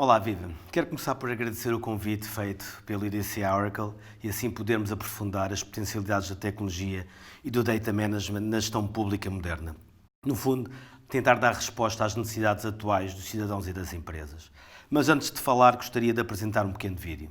Olá, Viva. Quero começar por agradecer o convite feito pelo IDC Oracle e assim podermos aprofundar as potencialidades da tecnologia e do data management na gestão pública moderna. No fundo, tentar dar resposta às necessidades atuais dos cidadãos e das empresas. Mas antes de falar, gostaria de apresentar um pequeno vídeo.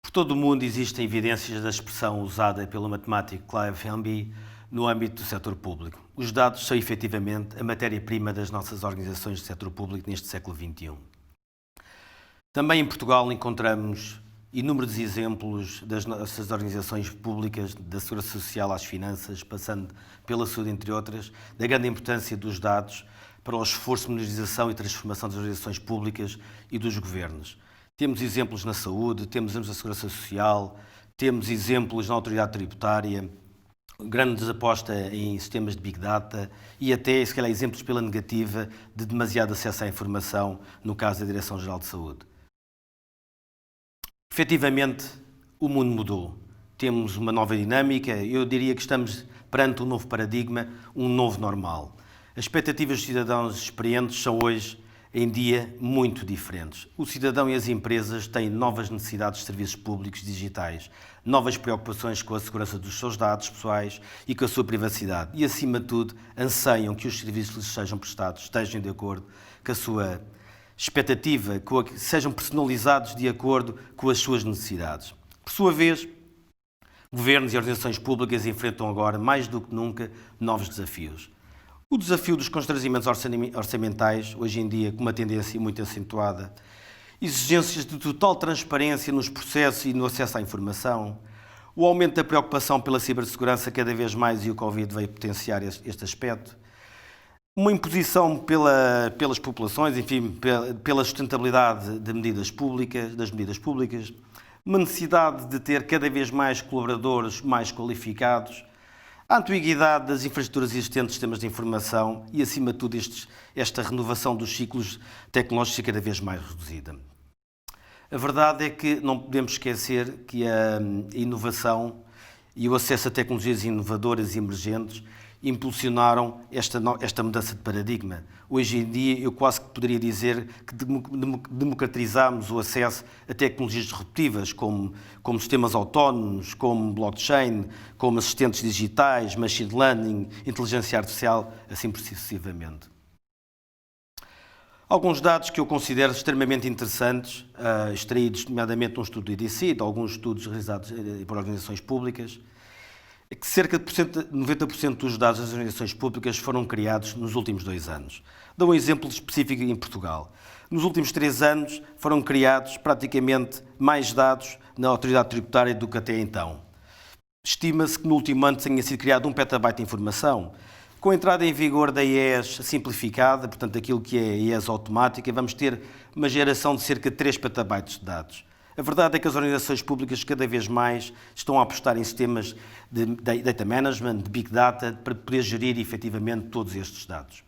Por todo o mundo existem evidências da expressão usada pelo matemático Clive Hamby no âmbito do setor público. Os dados são efetivamente a matéria-prima das nossas organizações de setor público neste século XXI. Também em Portugal encontramos inúmeros exemplos das nossas organizações públicas, da segurança social às finanças, passando pela saúde, entre outras, da grande importância dos dados para o esforço de modernização e transformação das organizações públicas e dos governos. Temos exemplos na saúde, temos exemplos na segurança social, temos exemplos na autoridade tributária, grandes aposta em sistemas de Big Data e até, se calhar, exemplos pela negativa de demasiado acesso à informação, no caso da Direção-Geral de Saúde. Efetivamente, o mundo mudou. Temos uma nova dinâmica, eu diria que estamos perante um novo paradigma, um novo normal. As expectativas dos cidadãos experientes são hoje em dia muito diferentes. O cidadão e as empresas têm novas necessidades de serviços públicos digitais, novas preocupações com a segurança dos seus dados pessoais e com a sua privacidade e, acima de tudo, anseiam que os serviços lhes sejam prestados, estejam de acordo com a sua expectativa, que sejam personalizados de acordo com as suas necessidades. Por sua vez, governos e organizações públicas enfrentam agora, mais do que nunca, novos desafios. O desafio dos constrangimentos orçamentais, hoje em dia com uma tendência muito acentuada, exigências de total transparência nos processos e no acesso à informação, o aumento da preocupação pela cibersegurança cada vez mais, e o Covid veio potenciar este aspecto, uma imposição pelas populações, enfim, pela sustentabilidade das medidas públicas, uma necessidade de ter cada vez mais colaboradores mais qualificados, a antiguidade das infraestruturas existentes, sistemas de informação e, acima de tudo, esta renovação dos ciclos tecnológicos é cada vez mais reduzida. A verdade é que não podemos esquecer que a inovação e o acesso a tecnologias inovadoras e emergentes impulsionaram esta mudança de paradigma. Hoje em dia, eu quase que poderia dizer que democratizamos o acesso a tecnologias disruptivas, como sistemas autónomos, como blockchain, como assistentes digitais, machine learning, inteligência artificial, assim sucessivamente. Alguns dados que eu considero extremamente interessantes, extraídos nomeadamente de um estudo do IDC e de alguns estudos realizados por organizações públicas, é que cerca de 90% dos dados das organizações públicas foram criados nos últimos 2 anos. Dou um exemplo específico em Portugal. Nos últimos 3 anos foram criados praticamente mais dados na autoridade tributária do que até então. Estima-se que no último ano tenha sido criado 1 petabyte de informação. Com a entrada em vigor da IES simplificada, portanto aquilo que é a IES automática, vamos ter uma geração de cerca de 3 petabytes de dados. A verdade é que as organizações públicas cada vez mais estão a apostar em sistemas de data management, de big data, para poder gerir efetivamente todos estes dados.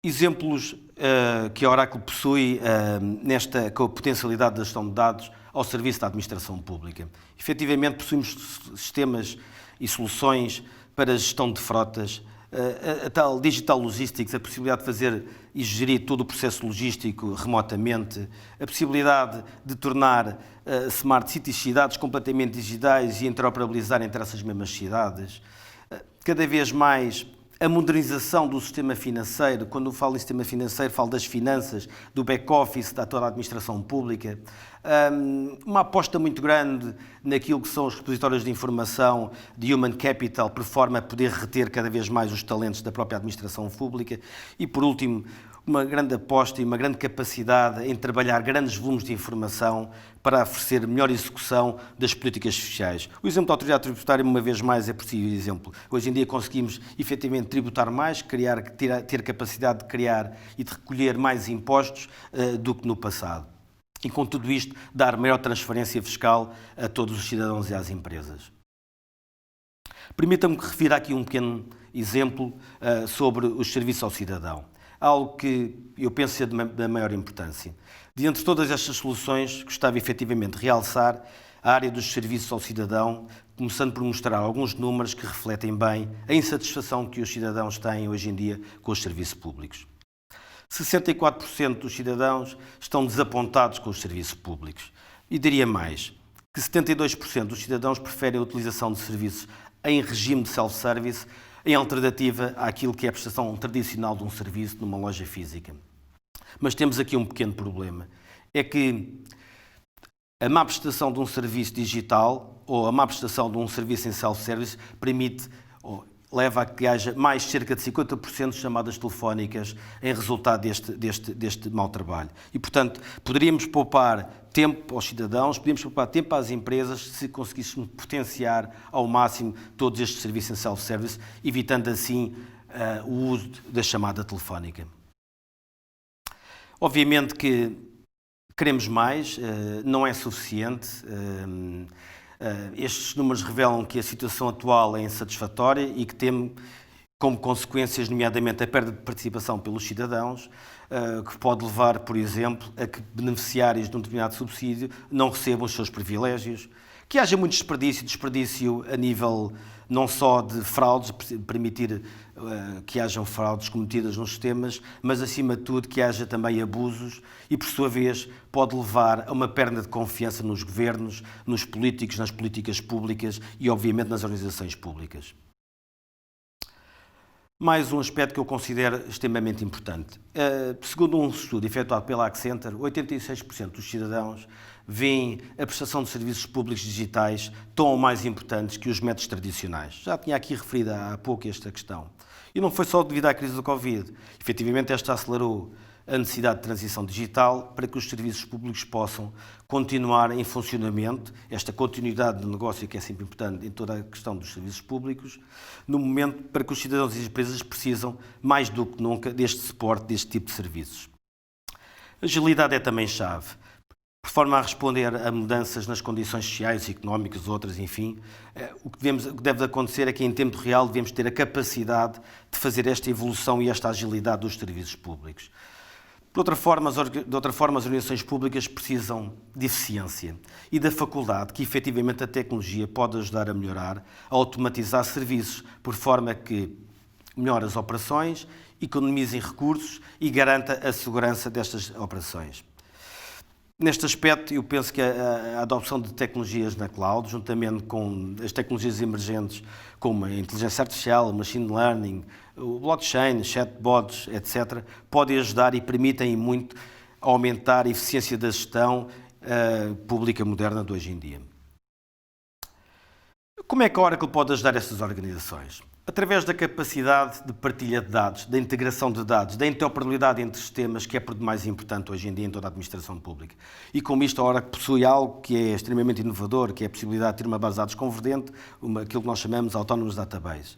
Exemplos que a Oracle possui com a potencialidade da gestão de dados ao serviço da administração pública. Efetivamente, possuímos sistemas e soluções para a gestão de frotas, a tal Digital Logistics, a possibilidade de fazer e gerir todo o processo logístico remotamente, a possibilidade de tornar Smart Cities cidades completamente digitais e interoperabilizar entre essas mesmas cidades. Cada vez mais a modernização do sistema financeiro. Quando eu falo em sistema financeiro, falo das finanças, do back-office, da toda a administração pública. Uma aposta muito grande naquilo que são os repositórios de informação, de human capital, por forma a poder reter cada vez mais os talentos da própria administração pública. E, por último, uma grande aposta e uma grande capacidade em trabalhar grandes volumes de informação para oferecer melhor execução das políticas sociais. O exemplo da autoridade tributária, uma vez mais, é por si o exemplo. Hoje em dia conseguimos, efetivamente, tributar mais, ter capacidade de criar e de recolher mais impostos do que no passado. E, com tudo isto, dar maior transferência fiscal a todos os cidadãos e às empresas. Permita-me que refira aqui um pequeno exemplo sobre os serviços ao cidadão. Algo que eu penso ser da maior importância. De entre todas estas soluções, gostava efetivamente de realçar a área dos serviços ao cidadão, começando por mostrar alguns números que refletem bem a insatisfação que os cidadãos têm hoje em dia com os serviços públicos. 64% dos cidadãos estão desapontados com os serviços públicos. E diria mais, que 72% dos cidadãos preferem a utilização de serviços em regime de self-service em alternativa àquilo que é a prestação tradicional de um serviço numa loja física. Mas temos aqui um pequeno problema. É que a má prestação de um serviço digital ou a má prestação de um serviço em self-service permite ou leva a que haja mais cerca de 50% de chamadas telefónicas em resultado deste mau trabalho. E, portanto, poderíamos poupar tempo aos cidadãos, poderíamos poupar tempo às empresas se conseguíssemos potenciar ao máximo todos estes serviços em self-service, evitando assim o uso da chamada telefónica. Obviamente que queremos mais, não é suficiente. Estes números revelam que a situação atual é insatisfatória e que tem como consequências, nomeadamente, a perda de participação pelos cidadãos, que pode levar, por exemplo, a que beneficiários de um determinado subsídio não recebam os seus privilégios, que haja muito desperdício a nível não só de fraudes, permitir que hajam fraudes cometidas nos sistemas, mas, acima de tudo, que haja também abusos e, por sua vez, pode levar a uma perda de confiança nos governos, nos políticos, nas políticas públicas e, obviamente, nas organizações públicas. Mais um aspecto que eu considero extremamente importante. Segundo um estudo efetuado pela Accenture, 86% dos cidadãos veem a prestação de serviços públicos digitais tão ou mais importantes que os métodos tradicionais. Já tinha aqui referido há pouco esta questão. E não foi só devido à crise do Covid. Efetivamente, esta acelerou a necessidade de transição digital para que os serviços públicos possam continuar em funcionamento, esta continuidade de negócio que é sempre importante em toda a questão dos serviços públicos, no momento para que os cidadãos e as empresas precisam, mais do que nunca, deste suporte, deste tipo de serviços. A agilidade é também chave, por forma a responder a mudanças nas condições sociais, económicas, outras, enfim. O que deve acontecer é que, em tempo real, devemos ter a capacidade de fazer esta evolução e esta agilidade dos serviços públicos. De outra forma, as organizações públicas precisam de eficiência e da faculdade que, efetivamente, a tecnologia pode ajudar a melhorar, a automatizar serviços, por forma que melhore as operações, economizem recursos e garanta a segurança destas operações. Neste aspecto, eu penso que a adopção de tecnologias na cloud, juntamente com as tecnologias emergentes como a inteligência artificial, o machine learning, o blockchain, chatbots, etc., podem ajudar e permitem muito aumentar a eficiência da gestão pública moderna de hoje em dia. Como é que a Oracle pode ajudar estas organizações? Através da capacidade de partilha de dados, da integração de dados, da interoperabilidade entre sistemas, que é por demais importante hoje em dia em toda a administração pública. E com isto a Oracle possui algo que é extremamente inovador, que é a possibilidade de ter uma base de dados convergente, aquilo que nós chamamos de Autonomous Database.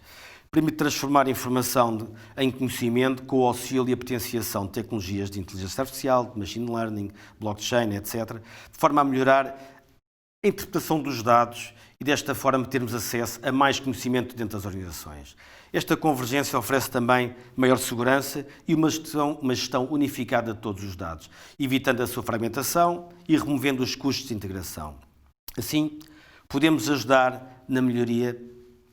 Permite transformar a informação em conhecimento com o auxílio e a potenciação de tecnologias de inteligência artificial, de machine learning, blockchain, etc., de forma a melhorar a interpretação dos dados e desta forma termos acesso a mais conhecimento dentro das organizações. Esta convergência oferece também maior segurança e uma gestão unificada de todos os dados, evitando a sua fragmentação e removendo os custos de integração. Assim, podemos ajudar na melhoria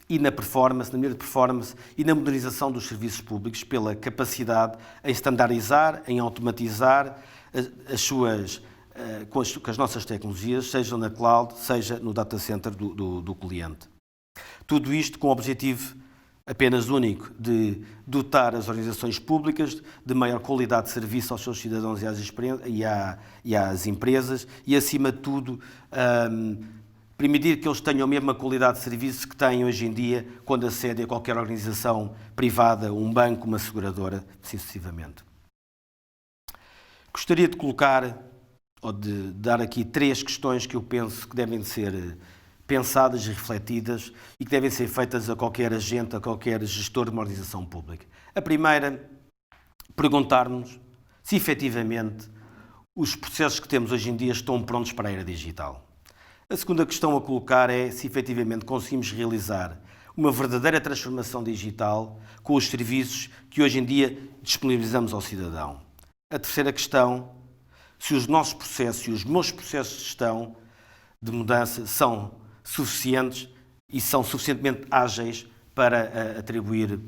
e na melhoria de performance e na modernização dos serviços públicos pela capacidade em standardizar, em automatizar com as nossas tecnologias, seja na cloud, seja no data center do cliente. Tudo isto com o objetivo apenas único de dotar as organizações públicas de maior qualidade de serviço aos seus cidadãos e às empresas e, acima de tudo, permitir que eles tenham a mesma qualidade de serviço que têm hoje em dia quando acedem a qualquer organização privada, um banco, uma seguradora, assim sucessivamente. Gostaria de colocar, ou de dar aqui 3 questões que eu penso que devem ser pensadas e refletidas e que devem ser feitas a qualquer agente, a qualquer gestor de uma organização pública. A primeira, perguntar-nos se efetivamente os processos que temos hoje em dia estão prontos para a era digital. A segunda questão a colocar é se efetivamente conseguimos realizar uma verdadeira transformação digital com os serviços que hoje em dia disponibilizamos ao cidadão. A terceira questão, se os nossos processos e os meus processos de gestão de mudança são suficientes e são suficientemente ágeis para atribuir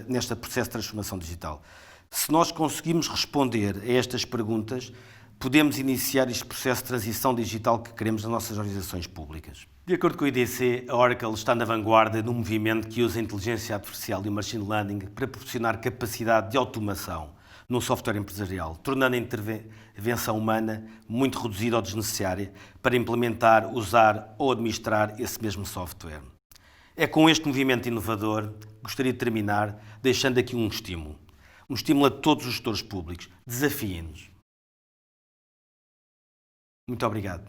neste processo de transformação digital. Se nós conseguimos responder a estas perguntas, podemos iniciar este processo de transição digital que queremos nas nossas organizações públicas. De acordo com o IDC, a Oracle está na vanguarda num movimento que usa a inteligência artificial e o machine learning para proporcionar capacidade de automação no software empresarial, tornando a intervenção humana muito reduzida ou desnecessária para implementar, usar ou administrar esse mesmo software. É com este movimento inovador que gostaria de terminar deixando aqui um estímulo a todos os gestores públicos. Desafiem-nos. Muito obrigado.